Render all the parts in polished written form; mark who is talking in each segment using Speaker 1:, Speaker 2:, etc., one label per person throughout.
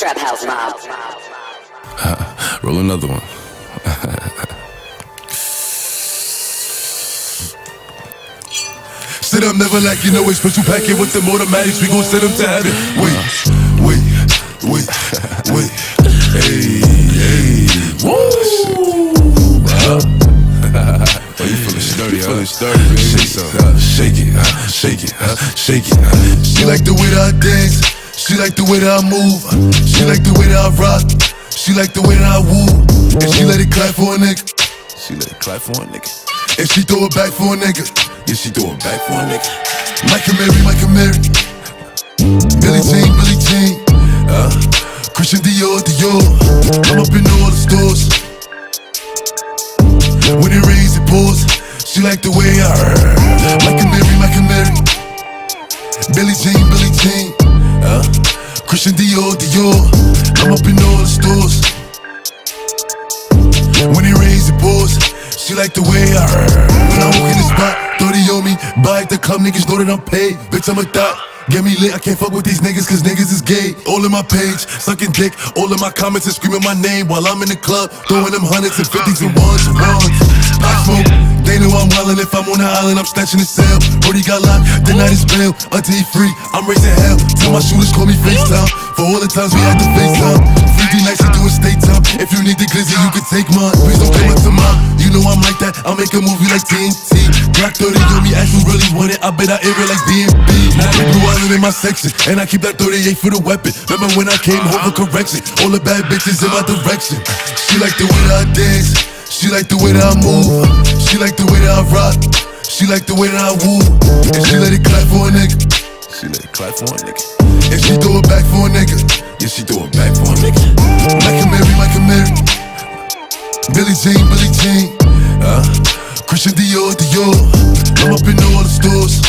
Speaker 1: Trap House Mob.
Speaker 2: Roll another one.
Speaker 3: Sit up, never like you know a special packet with them automatics. We gon' send them to heaven. Wait. Hey.
Speaker 2: Woo! Oh, you feeling sturdy, huh? Feeling sturdy, baby.
Speaker 3: Shake it. She like the way that I dance. She like the way that I move. She like the way that I rock. She like the way that I woo. And she let it clap for a nigga.
Speaker 2: She let it clap for a nigga.
Speaker 3: And she throw it back for a nigga.
Speaker 2: Yeah, she throw it back for a nigga.
Speaker 3: Michael Mary. Billie Jean. Christian Dior. I'm up in all the stores. When it rains, it pours. She like the way I Michael Mary. Billie Jean. Christian Dior. I'm up in all the stores. When it rains, it pours. She like the way I When I walk in the spot, 30 on me. Buy at the club, niggas know that I'm paid. Bitch, I'm a thot. Get me lit, I can't fuck with these niggas cause niggas is gay. All in my page, sucking dick. All in my comments and screaming my name while I'm in the club, throwing them hundreds and fifties and ones. Pop smoke, they know I'm wildin'. If I'm on the island, I'm snatching the cell. Brody got locked, the night is bail. Until he free, I'm raising hell. Tell my shooters call me FaceTime. For all the times we had to FaceTime. 3D nights, we do a state time. If you need the glizzy, you can take mine. Please don't come up to mine. You know I'm like that, I'll make a movie like TNT. Glock 30 on me, ask who really want it. I bet I air it like DMB. Now the blue island in my section, and I keep that 38 for the weapon. Remember when I came home for correction? All the bad bitches in my direction. She like the way that I dance. She like the way that I move. She like the way that I rock. She like the way that I woo. And she let it clap for a nigga.
Speaker 2: She let it clap for a nigga.
Speaker 3: And she throw it back for a nigga.
Speaker 2: Yeah, she throw it back for a nigga.
Speaker 3: Michael Mary. Billie Jean. Christian Dior. I'm up in all the stores.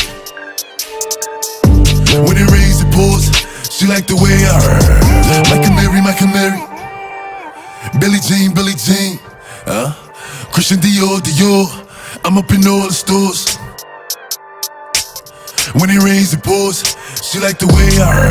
Speaker 3: When it rains, it pours. She like the way I Michael Mary. Billie Jean. Christian Dior. I'm up in all the stores. When it rains, it pours. She like the way I